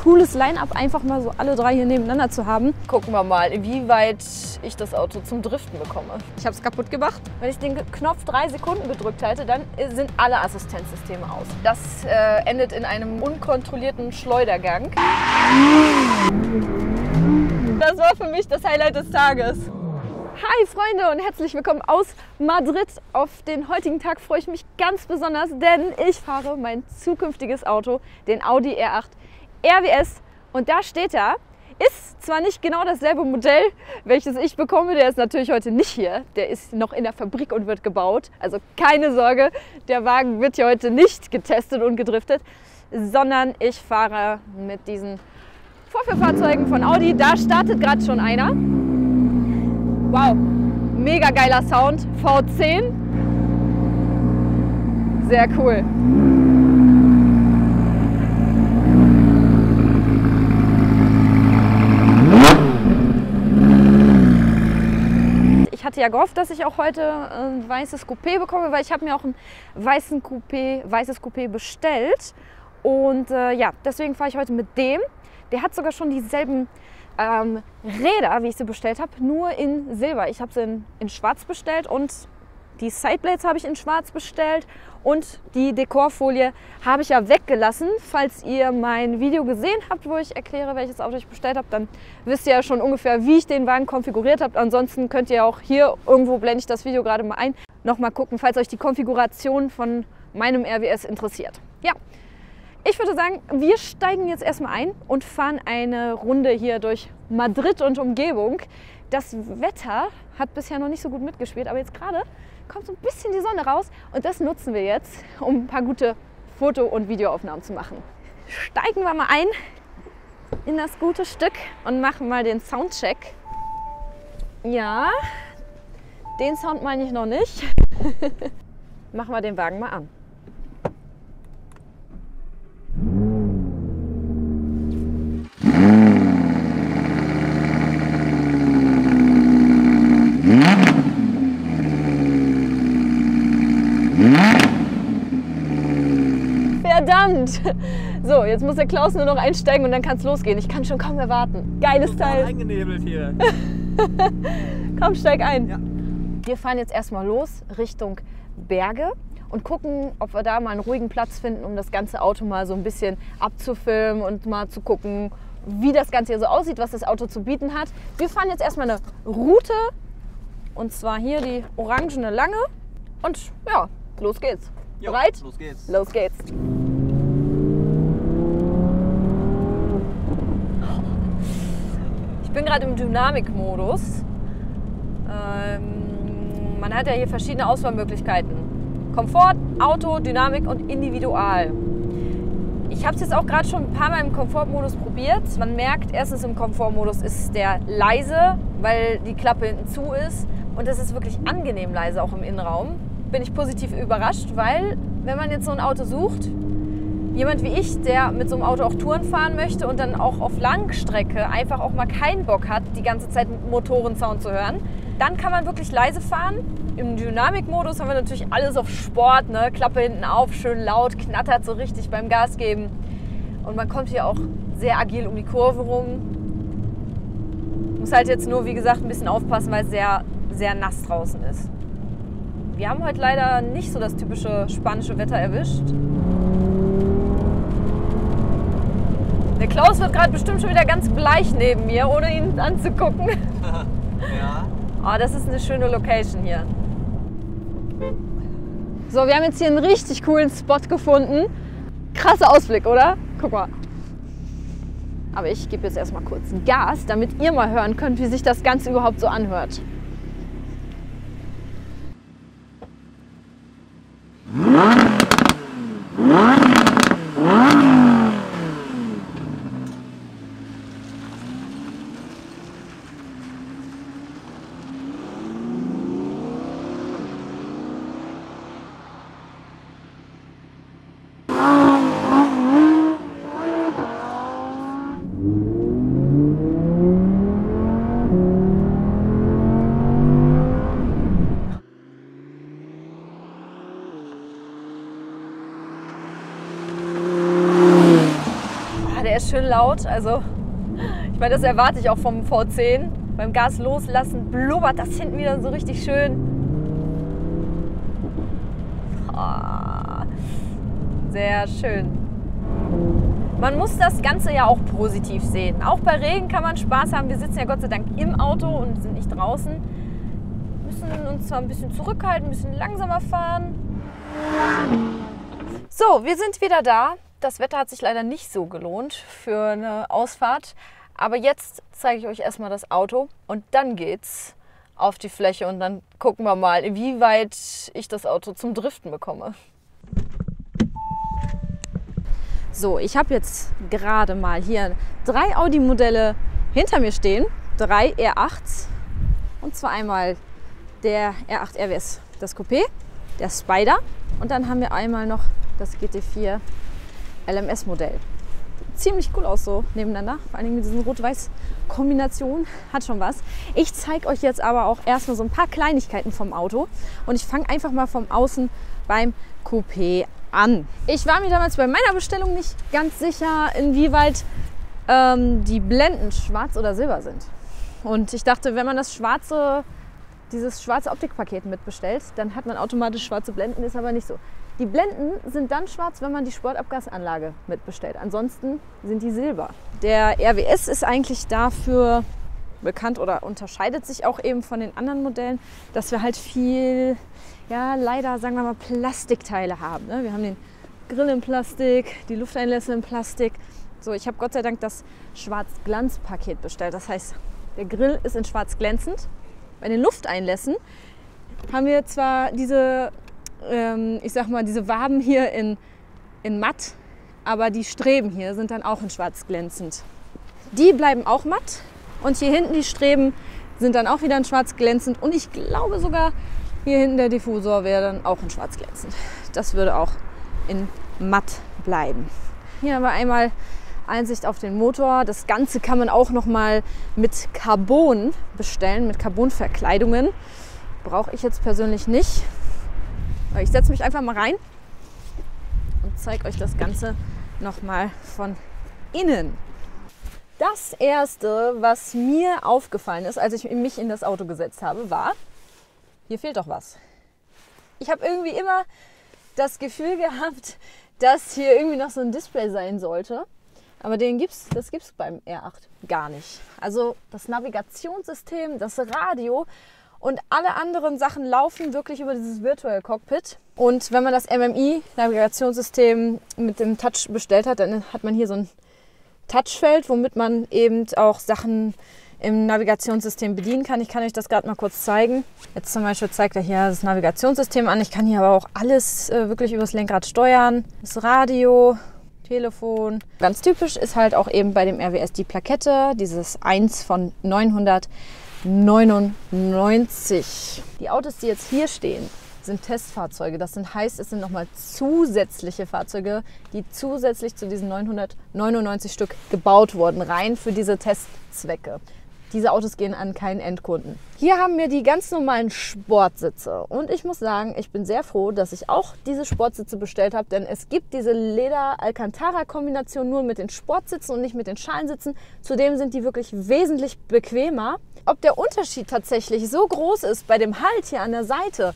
cooles Line-Up, einfach mal so alle drei hier nebeneinander zu haben. Gucken wir mal, inwieweit ich das Auto zum Driften bekomme. Ich habe es kaputt gemacht. Wenn ich den Knopf 3 Sekunden gedrückt halte, dann sind alle Assistenzsysteme aus. Das endet in einem unkontrollierten Schleudergang. Das war für mich das Highlight des Tages. Hi Freunde und herzlich willkommen aus Madrid. Auf den heutigen Tag freue ich mich ganz besonders, denn ich fahre mein zukünftiges Auto, den Audi R8 RWS. Und da steht er. Ist zwar nicht genau dasselbe Modell, welches ich bekomme, der ist natürlich heute nicht hier. Der ist noch in der Fabrik und wird gebaut. Also keine Sorge, der Wagen wird hier heute nicht getestet und gedriftet, sondern ich fahre mit diesen Vorführfahrzeugen von Audi. Da startet gerade schon einer. Wow, mega geiler Sound, V10. Sehr cool. Ich hatte ja gehofft, dass ich auch heute ein weißes Coupé bekomme, weil ich habe mir auch ein weißes Coupé bestellt. Und ja, deswegen fahre ich heute mit dem. Der hat sogar schon dieselben Räder, wie ich sie bestellt habe, nur in Silber. Ich habe sie in Schwarz bestellt und die Sideblades habe ich in Schwarz bestellt und die Dekorfolie habe ich ja weggelassen. Falls ihr mein Video gesehen habt, wo ich erkläre, welches Auto ich bestellt habe, dann wisst ihr ja schon ungefähr, wie ich den Wagen konfiguriert habe. Ansonsten könnt ihr auch hier irgendwo, blende ich das Video gerade mal ein, nochmal gucken, falls euch die Konfiguration von meinem RWS interessiert. Ja. Ich würde sagen, wir steigen jetzt erstmal ein und fahren eine Runde hier durch Madrid und Umgebung. Das Wetter hat bisher noch nicht so gut mitgespielt, aber jetzt gerade kommt so ein bisschen die Sonne raus und das nutzen wir jetzt, um ein paar gute Foto- und Videoaufnahmen zu machen. Steigen wir mal ein in das gute Stück und machen mal den Soundcheck. Ja, den Sound meine ich noch nicht. Machen wir den Wagen mal an. Verdammt! So, jetzt muss der Klaus nur noch einsteigen und dann kann es losgehen. Ich kann schon kaum erwarten. Geiles Teil. Eingenebelt hier. Komm, steig ein. Ja. Wir fahren jetzt erstmal los Richtung Berge und gucken, ob wir da mal einen ruhigen Platz finden, um das ganze Auto mal so ein bisschen abzufilmen und mal zu gucken, wie das Ganze hier so aussieht, was das Auto zu bieten hat. Wir fahren jetzt erstmal eine Route und zwar hier die orangene Lange und ja, los geht's. Jo, Bereit? los geht's. Los geht's. Ich bin gerade im Dynamikmodus. Man hat ja hier verschiedene Auswahlmöglichkeiten. Komfort, Auto, Dynamik und Individual. Ich habe es jetzt auch gerade schon ein paar Mal im Komfortmodus probiert. Man merkt, erstens im Komfortmodus ist der leise, weil die Klappe hinten zu ist. Und das ist wirklich angenehm leise, auch im Innenraum. Bin ich positiv überrascht, weil wenn man jetzt so ein Auto sucht, jemand wie ich, der mit so einem Auto auch Touren fahren möchte und dann auch auf Langstrecke einfach auch mal keinen Bock hat, die ganze Zeit Motorensound zu hören, dann kann man wirklich leise fahren. Im Dynamikmodus haben wir natürlich alles auf Sport, ne? Klappe hinten auf, schön laut, knattert so richtig beim Gas geben. Und man kommt hier auch sehr agil um die Kurve rum. Muss halt jetzt nur, wie gesagt, ein bisschen aufpassen, weil es sehr, sehr nass draußen ist. Wir haben heute leider nicht so das typische spanische Wetter erwischt. Der Klaus wird gerade bestimmt schon wieder ganz bleich neben mir, ohne ihn anzugucken. Ja. Oh, das ist eine schöne Location hier. So, wir haben jetzt hier einen richtig coolen Spot gefunden. Krasser Ausblick, oder? Guck mal. Aber ich gebe jetzt erstmal kurz Gas, damit ihr mal hören könnt, wie sich das Ganze überhaupt so anhört. laut. Also ich meine, das erwarte ich auch vom V10. Beim Gas loslassen blubbert das hinten wieder so richtig schön. Oh, sehr schön. Man muss das Ganze ja auch positiv sehen. Auch bei Regen kann man Spaß haben. Wir sitzen ja Gott sei Dank im Auto und sind nicht draußen. Wir müssen uns zwar ein bisschen zurückhalten, ein bisschen langsamer fahren. So, wir sind wieder da. Das Wetter hat sich leider nicht so gelohnt für eine Ausfahrt. Aber jetzt zeige ich euch erstmal das Auto und dann geht's auf die Fläche und dann gucken wir mal, inwieweit ich das Auto zum Driften bekomme. So, ich habe jetzt gerade mal hier 3 Audi-Modelle hinter mir stehen, 3 R8s und zwar einmal der R8 RWS, das Coupé, der Spider und dann haben wir einmal noch das GT4 LMS-Modell. Ziemlich cool aus so nebeneinander, vor allem mit diesen Rot-Weiß-Kombinationen, hat schon was. Ich zeige euch jetzt aber auch erstmal so ein paar Kleinigkeiten vom Auto und ich fange einfach mal vom Außen beim Coupé an. Ich war mir damals bei meiner Bestellung nicht ganz sicher, inwieweit die Blenden schwarz oder silber sind. Und ich dachte, wenn man dieses schwarze Optikpaket mitbestellt, dann hat man automatisch schwarze Blenden, ist aber nicht so. Die Blenden sind dann schwarz, wenn man die Sportabgasanlage mitbestellt. Ansonsten sind die silber. Der RWS ist eigentlich dafür bekannt oder unterscheidet sich auch eben von den anderen Modellen, dass wir halt viel, ja leider sagen wir mal Plastikteile haben. Ne? Wir haben den Grill in Plastik, die Lufteinlässe in Plastik. So, ich habe Gott sei Dank das Schwarz-Glanz-Paket bestellt. Das heißt, der Grill ist in schwarz glänzend. Bei den Lufteinlässen haben wir zwar diese ich sag mal, diese Waben hier in matt, aber die Streben hier sind dann auch in schwarz glänzend. Die bleiben auch matt und hier hinten die Streben sind dann auch wieder in schwarz glänzend und ich glaube sogar hier hinten der Diffusor wäre dann auch in schwarz glänzend. Das würde auch in matt bleiben. Hier haben wir einmal Einsicht auf den Motor. Das Ganze kann man auch noch mal mit Carbon bestellen, mit Carbonverkleidungen. Brauche ich jetzt persönlich nicht. Ich setze mich einfach mal rein und zeige euch das Ganze noch mal von innen. Das Erste, was mir aufgefallen ist, als ich mich in das Auto gesetzt habe, war, hier fehlt doch was. Ich habe irgendwie immer das Gefühl gehabt, dass hier irgendwie noch so ein Display sein sollte. Aber das gibt's beim R8 gar nicht. Also das Navigationssystem, das Radio und alle anderen Sachen laufen wirklich über dieses Virtual Cockpit. Und wenn man das MMI-Navigationssystem mit dem Touch bestellt hat, dann hat man hier so ein Touchfeld, womit man eben auch Sachen im Navigationssystem bedienen kann. Ich kann euch das gerade mal kurz zeigen. Jetzt zum Beispiel zeigt er hier das Navigationssystem an. Ich kann hier aber auch alles wirklich übers Lenkrad steuern. Das Radio, Telefon. Ganz typisch ist halt auch eben bei dem RWS die Plakette, dieses 1 von 999. Die Autos, die jetzt hier stehen, sind Testfahrzeuge. Das heißt, es sind nochmal zusätzliche Fahrzeuge, die zusätzlich zu diesen 999 Stück gebaut wurden, rein für diese Testzwecke. Diese Autos gehen an keinen Endkunden. Hier haben wir die ganz normalen Sportsitze. Und ich muss sagen, ich bin sehr froh, dass ich auch diese Sportsitze bestellt habe, denn es gibt diese Leder-Alcantara-Kombination nur mit den Sportsitzen und nicht mit den Schalensitzen. Zudem sind die wirklich wesentlich bequemer. Ob der Unterschied tatsächlich so groß ist bei dem Halt hier an der Seite,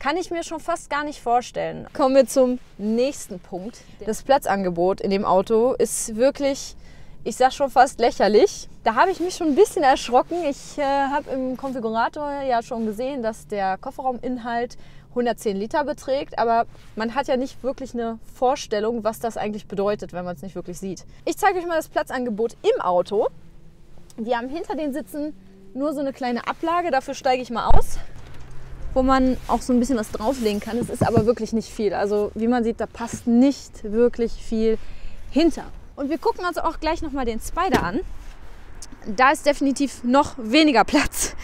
kann ich mir schon fast gar nicht vorstellen. Kommen wir zum nächsten Punkt. Das Platzangebot in dem Auto ist wirklich, ich sag schon fast lächerlich. Da habe ich mich schon ein bisschen erschrocken. Ich habe im Konfigurator ja schon gesehen, dass der Kofferrauminhalt 110 Liter beträgt, aber man hat ja nicht wirklich eine Vorstellung, was das eigentlich bedeutet, wenn man es nicht wirklich sieht. Ich zeige euch mal das Platzangebot im Auto. Wir haben hinter den Sitzen nur so eine kleine Ablage, dafür steige ich mal aus, wo man auch so ein bisschen was drauflegen kann. Es ist aber wirklich nicht viel. Also wie man sieht, da passt nicht wirklich viel hinter. Und wir gucken uns auch gleich nochmal den Spider an. Da ist definitiv noch weniger Platz.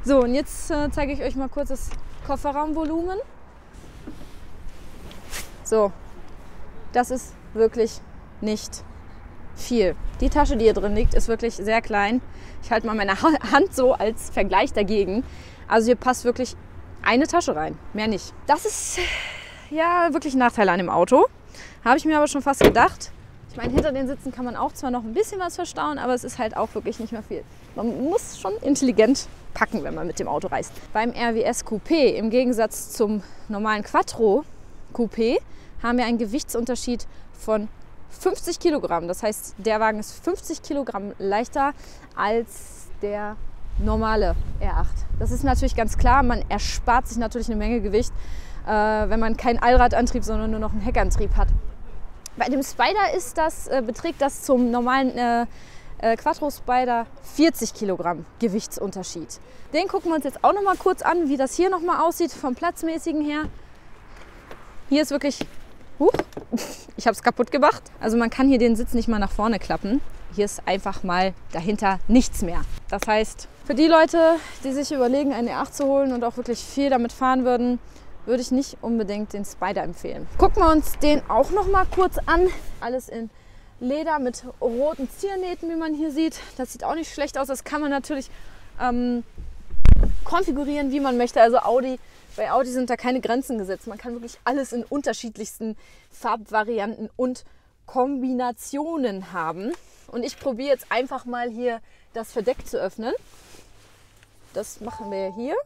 So, und jetzt zeige ich euch mal kurz das Kofferraumvolumen. So, das ist wirklich nicht viel. Die Tasche, die hier drin liegt, ist wirklich sehr klein. Ich halte mal meine Hand so als Vergleich dagegen. Also hier passt wirklich eine Tasche rein, mehr nicht. Das ist ja wirklich ein Nachteil an dem Auto. Habe ich mir aber schon fast gedacht. Ich meine, hinter den Sitzen kann man auch zwar noch ein bisschen was verstauen, aber es ist halt auch wirklich nicht mehr viel. Man muss schon intelligent packen, wenn man mit dem Auto reist. Beim RWS Coupé, im Gegensatz zum normalen Quattro Coupé, haben wir einen Gewichtsunterschied von 50 Kilogramm. Das heißt, der Wagen ist 50 Kilogramm leichter als der normale R8. Das ist natürlich ganz klar, man erspart sich natürlich eine Menge Gewicht, wenn man keinen Allradantrieb, sondern nur noch einen Heckantrieb hat. Bei dem Spider beträgt das zum normalen Quattro Spider 40 Kilogramm Gewichtsunterschied. Den gucken wir uns jetzt auch noch mal kurz an, wie das hier noch mal aussieht vom Platzmäßigen her. Hier ist wirklich, ich habe es kaputt gemacht. Also man kann hier den Sitz nicht mal nach vorne klappen. Hier ist einfach mal dahinter nichts mehr. Das heißt, für die Leute, die sich überlegen, einen R8 zu holen und auch wirklich viel damit fahren würden, würde ich nicht unbedingt den Spider empfehlen. Gucken wir uns den auch noch mal kurz an. Alles in Leder mit roten Ziernähten, wie man hier sieht. Das sieht auch nicht schlecht aus. Das kann man natürlich konfigurieren, wie man möchte. Also bei Audi sind da keine Grenzen gesetzt. Man kann wirklich alles in unterschiedlichsten Farbvarianten und Kombinationen haben. Und ich probiere jetzt einfach mal hier das Verdeck zu öffnen. Das machen wir hier.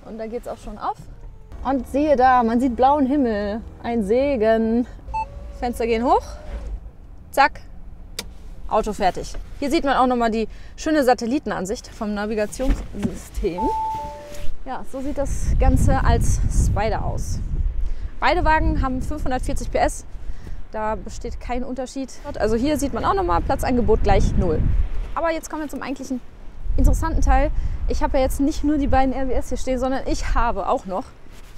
Und da geht es auch schon auf. Und siehe da, man sieht blauen Himmel. Ein Segen. Fenster gehen hoch. Zack. Auto fertig. Hier sieht man auch nochmal die schöne Satellitenansicht vom Navigationssystem. Ja, so sieht das Ganze als Spider aus. Beide Wagen haben 540 PS. Da besteht kein Unterschied. Also hier sieht man auch nochmal Platzangebot gleich 0. Aber jetzt kommen wir zum eigentlichen interessanten Teil. Ich habe ja jetzt nicht nur die beiden RWS hier stehen, sondern ich habe auch noch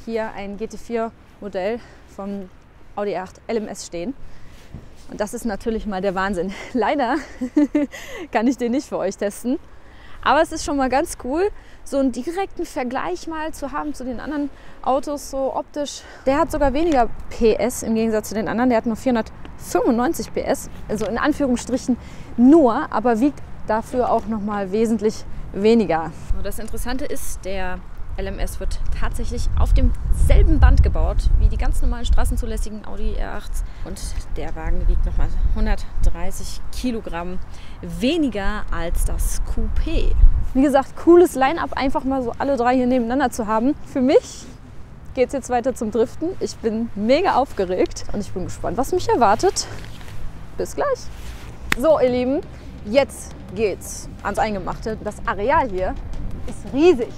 hier ein GT4 Modell vom Audi R8 LMS stehen. Und das ist natürlich mal der Wahnsinn. Leider kann ich den nicht für euch testen. Aber es ist schon mal ganz cool, so einen direkten Vergleich mal zu haben zu den anderen Autos, so optisch. Der hat sogar weniger PS im Gegensatz zu den anderen. Der hat nur 495 PS, also in Anführungsstrichen nur, aber wiegt dafür auch noch mal wesentlich weniger. Das Interessante ist, der LMS wird tatsächlich auf demselben Band gebaut wie die ganz normalen straßenzulässigen Audi R8s. Und der Wagen wiegt nochmal 130 Kilogramm weniger als das Coupé. Wie gesagt, cooles Line-Up, einfach mal so alle drei hier nebeneinander zu haben. Für mich geht es jetzt weiter zum Driften. Ich bin mega aufgeregt und ich bin gespannt, was mich erwartet. Bis gleich. So, ihr Lieben, jetzt geht's ans Eingemachte. Das Areal hier ist riesig.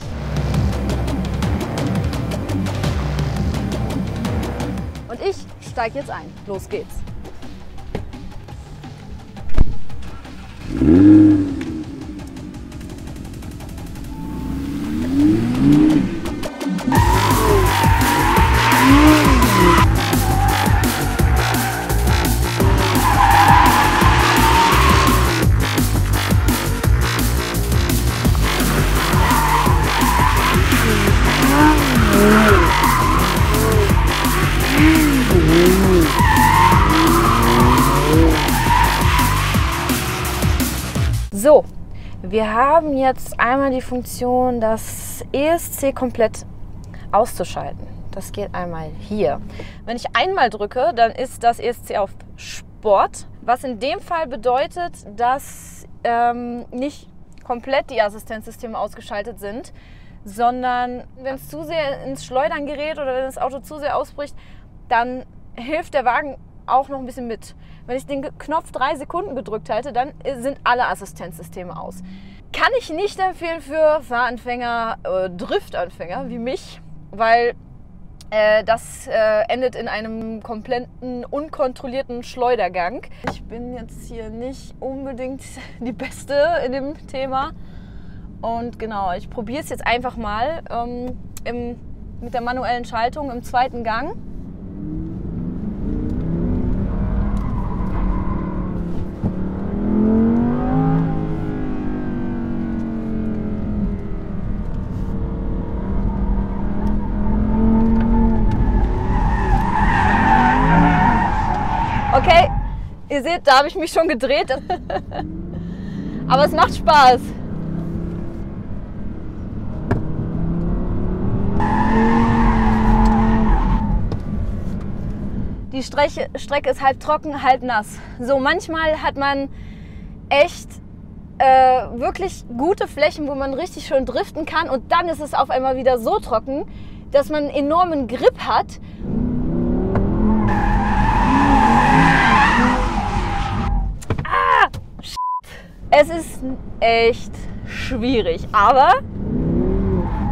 Und ich steige jetzt ein. Los geht's. So, wir haben jetzt einmal die Funktion, das ESC komplett auszuschalten. Das geht einmal hier. Wenn ich einmal drücke, dann ist das ESC auf Sport, was in dem Fall bedeutet, dass nicht komplett die Assistenzsysteme ausgeschaltet sind, sondern wenn es zu sehr ins Schleudern gerät oder wenn das Auto zu sehr ausbricht, dann hilft der Wagen auch noch ein bisschen mit. Wenn ich den Knopf 3 Sekunden gedrückt halte, dann sind alle Assistenzsysteme aus. Kann ich nicht empfehlen für Fahranfänger, Driftanfänger wie mich, weil das endet in einem kompletten, unkontrollierten Schleudergang. Ich bin jetzt hier nicht unbedingt die Beste in dem Thema. Und genau, ich probiere es jetzt einfach mal mit der manuellen Schaltung im zweiten Gang. Okay, ihr seht, da habe ich mich schon gedreht. Aber es macht Spaß. Die die Strecke ist halb trocken, halb nass. So, manchmal hat man echt wirklich gute Flächen, wo man richtig schön driften kann und dann ist es auf einmal wieder so trocken, dass man einen enormen Grip hat. Es ist echt schwierig, aber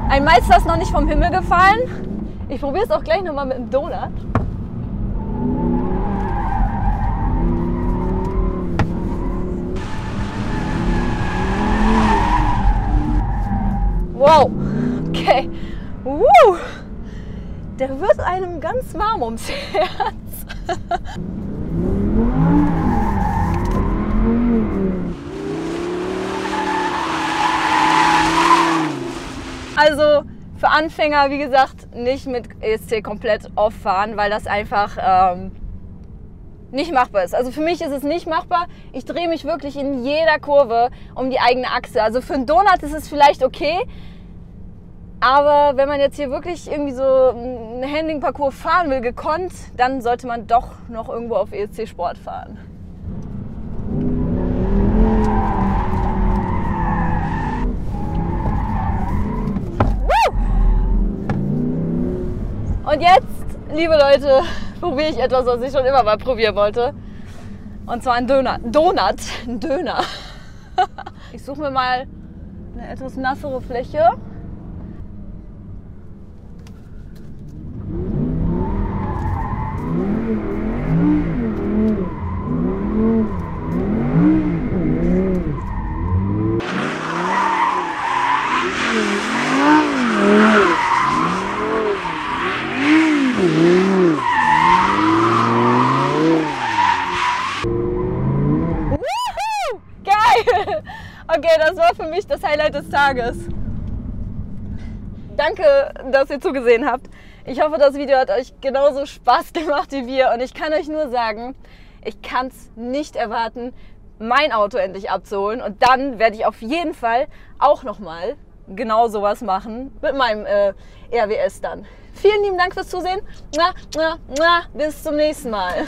ein Meister ist noch nicht vom Himmel gefallen. Ich probiere es auch gleich nochmal mit dem Donut. Wow, okay. Der wird einem ganz warm ums Herz. Also für Anfänger, wie gesagt, nicht mit ESC komplett off fahren, weil das einfach nicht machbar ist. Also für mich ist es nicht machbar. Ich drehe mich wirklich in jeder Kurve um die eigene Achse. Also für einen Donut ist es vielleicht okay, aber wenn man jetzt hier wirklich irgendwie so einen Handling-Parcours fahren will, gekonnt, dann sollte man doch noch irgendwo auf ESC Sport fahren. Und jetzt, liebe Leute, probiere ich etwas, was ich schon immer mal probieren wollte. Und zwar ein Döner. Ein Döner. Ich suche mir mal eine etwas nassere Fläche. Geil! Okay, das war für mich das Highlight des Tages. Danke, dass ihr zugesehen habt. Ich hoffe, das Video hat euch genauso Spaß gemacht wie wir. Und ich kann euch nur sagen, ich kann es nicht erwarten, mein Auto endlich abzuholen. Und dann werde ich auf jeden Fall auch nochmal genau sowas machen mit meinem RWS dann. Vielen lieben Dank fürs Zusehen. Bis zum nächsten Mal.